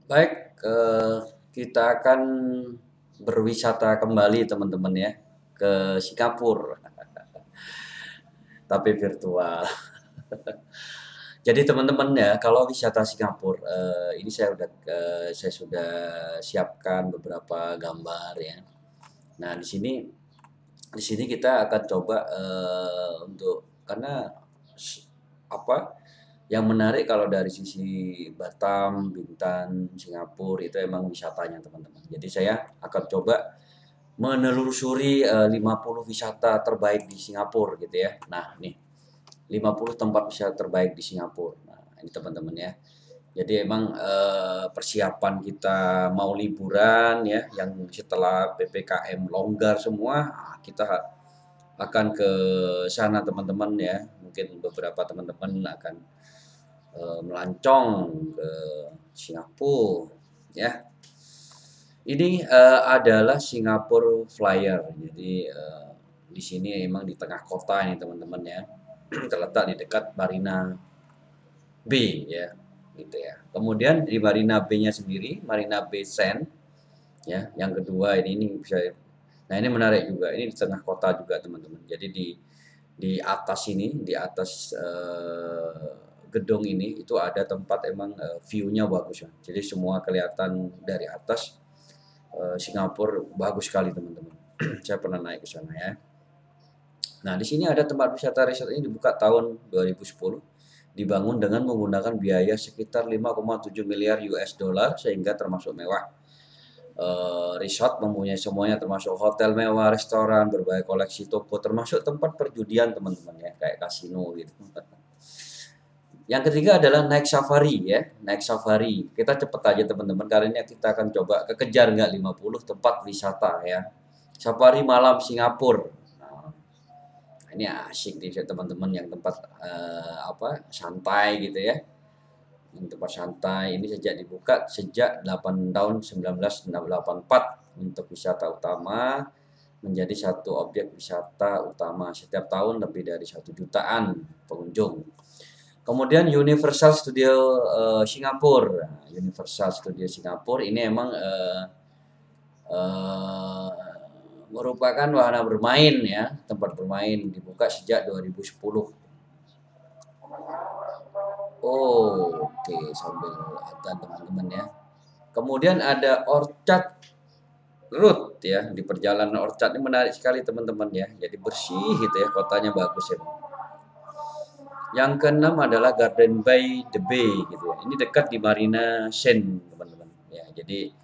Baik, kita akan berwisata kembali teman-teman ya ke Singapura, tapi virtual. Jadi teman-teman ya, kalau wisata Singapura, ini saya sudah siapkan beberapa gambar ya. Nah di sini kita akan coba untuk karena apa yang menarik kalau dari sisi Batam, Bintan, Singapura itu emang wisatanya teman-teman. Jadi saya akan coba menelusuri 50 wisata terbaik di Singapura gitu ya. Nah, nih 50 tempat wisata terbaik di Singapura. Nah, ini teman-teman ya. Jadi emang persiapan kita mau liburan ya, yang setelah PPKM longgar semua, kita akan ke sana teman-teman ya. Mungkin beberapa teman-teman akan melancong ke Singapura ya. Ini adalah Singapore Flyer. Jadi di sini emang di tengah kota ini teman-teman ya. Terletak di dekat Marina Bay ya. Gitu ya. Kemudian di Marina Bay-nya sendiri, Marina Bay Sands ya. Yang kedua ini bisa. Nah, ini menarik juga. Ini di tengah kota juga teman-teman. Jadi di atas ini, di atas gedung ini itu ada tempat emang view-nya bagus ya. Jadi semua kelihatan dari atas. Singapura bagus sekali teman-teman. Saya pernah naik ke sana ya. Nah, di sini ada tempat wisata resort ini dibuka tahun 2010. Dibangun dengan menggunakan biaya sekitar 5,7 miliar US dollar sehingga termasuk mewah. Resort mempunyai semuanya termasuk hotel mewah, restoran, berbagai koleksi toko, termasuk tempat perjudian teman-teman ya, kayak kasino gitu. Yang ketiga adalah naik safari ya, naik safari. Kita cepet aja teman-teman, karena ini kita akan coba kekejar nggak 50 tempat wisata ya. Safari malam Singapura. Nah, ini asik nih teman-teman yang tempat santai gitu ya. Yang tempat santai ini sejak dibuka sejak 8 tahun 1984 untuk wisata utama menjadi satu objek wisata utama. Setiap tahun lebih dari 1 jutaan pengunjung. Kemudian Universal Studio Singapura. Nah, Universal Studio Singapura ini emang eh, merupakan wahana bermain ya, tempat bermain dibuka sejak 2010. Oh, oke, sambil ada teman-teman ya. Kemudian ada Orchard Road ya, di perjalanan Orchard ini menarik sekali teman-teman ya. Jadi bersih gitu ya, kotanya bagus ya. Yang keenam adalah Garden by the Bay gitu ya. Ini dekat di Marina Sands teman-teman. Ya, jadi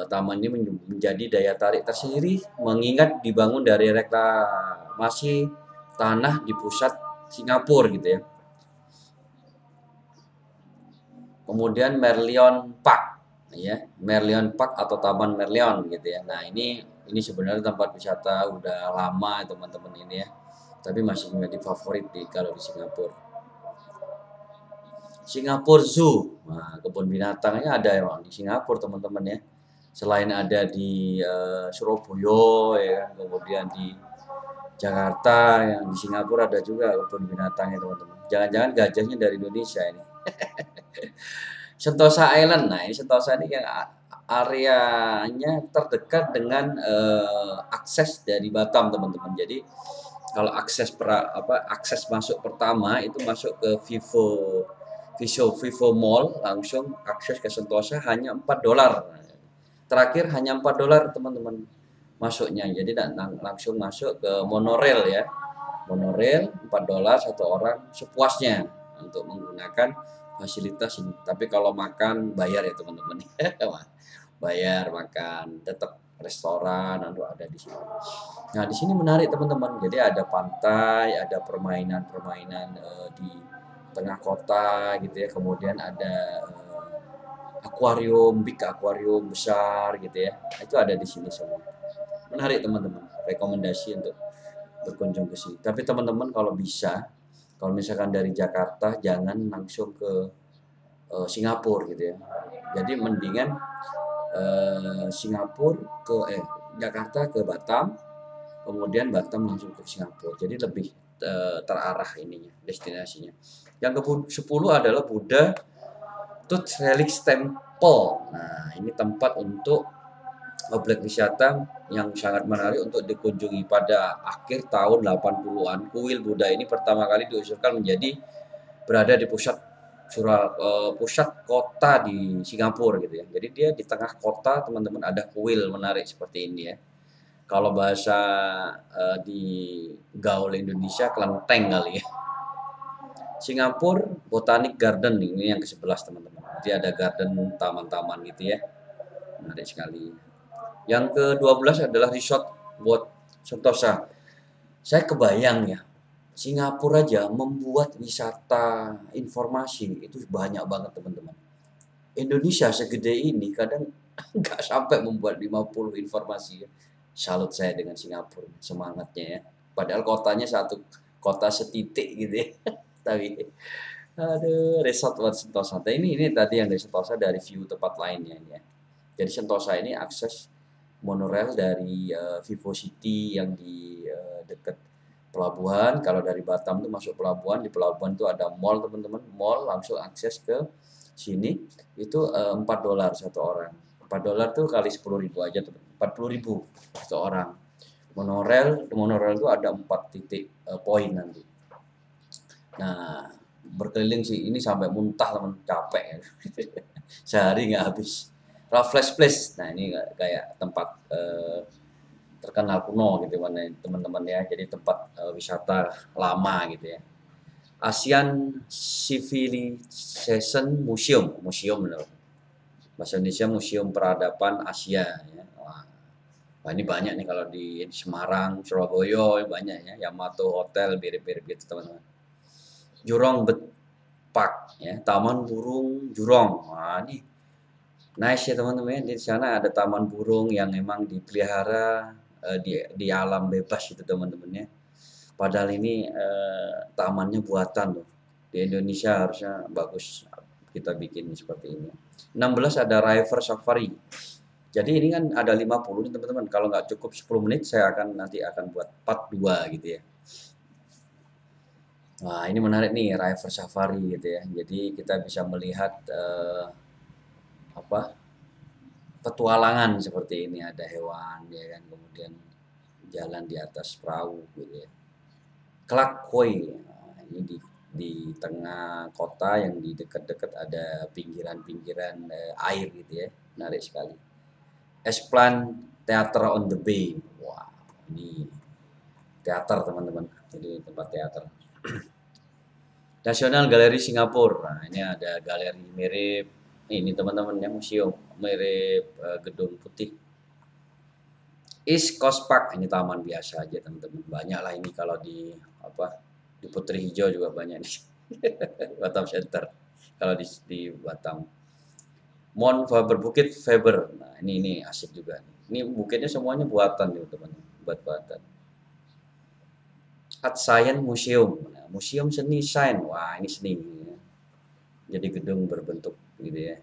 taman ini menjadi daya tarik tersendiri mengingat dibangun dari reklamasi tanah di pusat Singapura gitu ya. Kemudian Merlion Park ya, Merlion Park atau Taman Merlion gitu ya. Nah, ini sebenarnya tempat wisata udah lama teman-teman ini ya. Tapi masih menjadi favorit kalau di Singapura. Singapura Zoo. Nah, kebun binatangnya ada emang di Singapura teman-teman ya. Selain ada di Surabaya ya, kemudian di Jakarta, yang di Singapura ada juga kebun binatangnya teman-teman. Jangan-jangan gajahnya dari Indonesia ini. Sentosa Island. Nah, ini Sentosa ini yang areanya terdekat dengan akses dari Batam teman-teman. Jadi kalau akses masuk pertama itu masuk ke Vivo Mall, langsung akses ke Sentosa hanya $4. Terakhir hanya $4 teman-teman masuknya. Jadi langsung masuk ke monorail ya. Monorail $4 satu orang sepuasnya untuk menggunakan fasilitas ini. Tapi kalau makan bayar ya teman-teman. Bayar makan, tetap restoran ada di sini. Nah, di sini menarik teman-teman. Jadi ada pantai, ada permainan-permainan di tengah kota gitu ya. Kemudian ada akuarium, big akuarium besar gitu ya. Itu ada di sini semua. Menarik teman-teman. Rekomendasi untuk berkunjung ke sini. Tapi teman-teman kalau bisa, kalau misalkan dari Jakarta jangan langsung ke Singapura gitu ya. Jadi mendingan Singapura ke Jakarta ke Batam, kemudian Batam langsung ke Singapura. Jadi lebih terarah ininya, destinasinya. Yang ke-10 adalah Buddha Tooth Relics Temple. Nah, ini tempat untuk objek wisata yang sangat menarik untuk dikunjungi. Pada akhir tahun 80-an, kuil Buddha ini pertama kali diusulkan menjadi berada di pusat kota di Singapura gitu ya. Jadi dia di tengah kota, teman-teman, ada kuil menarik seperti ini ya. Kalau bahasa di gaul Indonesia kelenteng kali ya. Singapura Botanic Garden ini yang ke-11 teman-teman. Jadi ada garden, taman-taman gitu ya. Menarik sekali. Yang ke-12 adalah Resort World Sentosa. Saya kebayang ya, Singapura aja membuat wisata informasi itu banyak banget teman-teman. Indonesia segede ini kadang nggak sampai membuat 50 informasi ya. Salut saya dengan Singapura, semangatnya ya. Padahal kotanya satu kota setitik gitu ya. Tapi aduh, Resort World Sentosa. Nah, ini tadi yang dari Sentosa dari view tempat lainnya ya. Jadi Sentosa ini akses monorail dari Vivo City yang di dekat pelabuhan. Kalau dari Batam tuh masuk pelabuhan, di pelabuhan tuh ada mall teman-teman, mall langsung akses ke sini itu $4 satu orang. $4 tuh kali 10.000 aja tuh, 40.000 satu orang. Monorail itu ada 4 titik poin nanti. Nah, berkeliling sih ini sampai muntah teman, capek ya. Sehari nggak habis. Raffles Place, nah ini kayak tempat terkenal kuno gitu mana teman-teman ya. Jadi tempat wisata lama gitu ya. ASEAN Civilization Museum, benar. Bahasa Indonesia Museum Peradaban Asia ya. Wah, ini banyak nih kalau di Semarang, Surabaya banyak ya. Yamato Hotel mirip-mirip gitu teman-teman. Jurong Bird Park ya, Taman Burung Jurong. Wah, ini nice ya teman-teman. Di sana ada taman burung yang memang dipelihara di alam bebas itu teman-teman ya. Padahal ini tamannya buatan loh. Di Indonesia harusnya bagus kita bikin seperti ini. 16 ada River Safari. Jadi ini kan ada 50 nih teman-teman. Kalau nggak cukup 10 menit saya nanti akan buat part 2 gitu ya. Wah, ini menarik nih River Safari gitu ya. Jadi kita bisa melihat apa petualangan seperti ini, ada hewan ya kan, kemudian jalan di atas perahu gitu ya. Clark Quay, nah, ini di tengah kota yang di dekat-dekat ada pinggiran-pinggiran air gitu ya, menarik sekali. Esplan Theater on the Bay, wah ini teater teman-teman, jadi tempat teater. National Gallery Singapura, nah ini ada galeri mirip ini teman-teman ya, museum mirip gedung putih. East Coast Park, ini taman biasa aja teman-teman, banyak lah ini kalau di di Putri Hijau juga banyak nih. Batam Center kalau di Batam. Mount Faber, Bukit Faber, nah ini asik juga. Ini bukitnya semuanya buatan nih teman-teman, buatan. Art Science Museum, nah, museum seni sains, wah ini seni ya. Jadi gedung berbentuk gitu ya.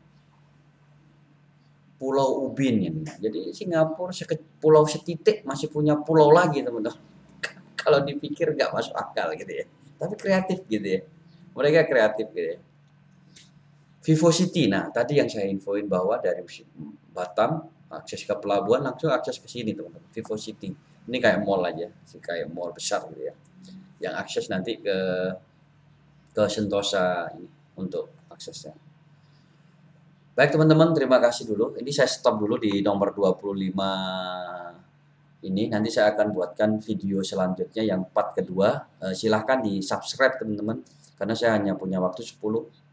Pulau Ubin ini. Jadi Singapura pulau setitik masih punya pulau lagi teman-teman. Kalau dipikir nggak masuk akal gitu ya. Tapi kreatif gitu ya. Mereka kreatif gitu ya. Vivo City, nah tadi yang saya infoin bahwa dari Batam akses ke pelabuhan langsung akses ke sini teman-teman. Vivo City. Ini kayak mall aja, sih kayak mall besar gitu ya. Yang akses nanti ke Sentosa ini untuk aksesnya. Baik teman-teman, terima kasih dulu. Ini saya stop dulu di nomor 25 ini. Nanti saya akan buatkan video selanjutnya yang part kedua. Silahkan di subscribe teman-teman, karena saya hanya punya waktu 10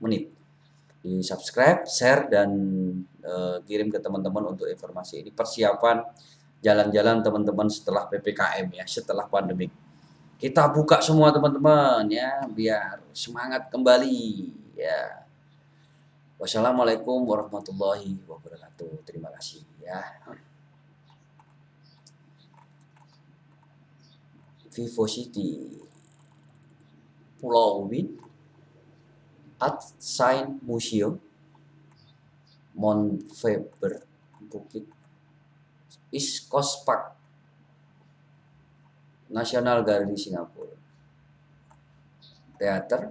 menit. Di subscribe, share, dan kirim ke teman-teman untuk informasi ini. Persiapan jalan-jalan teman-teman setelah PPKM ya, setelah pandemi. Kita buka semua teman-teman ya, biar semangat kembali ya. Wassalamualaikum warahmatullahi wabarakatuh. Terima kasih ya. Vivo City, Pulau Ubin, Art Science Museum, Mount Faber, Bukit, East Coast Park, National Gallery Singapura, teater,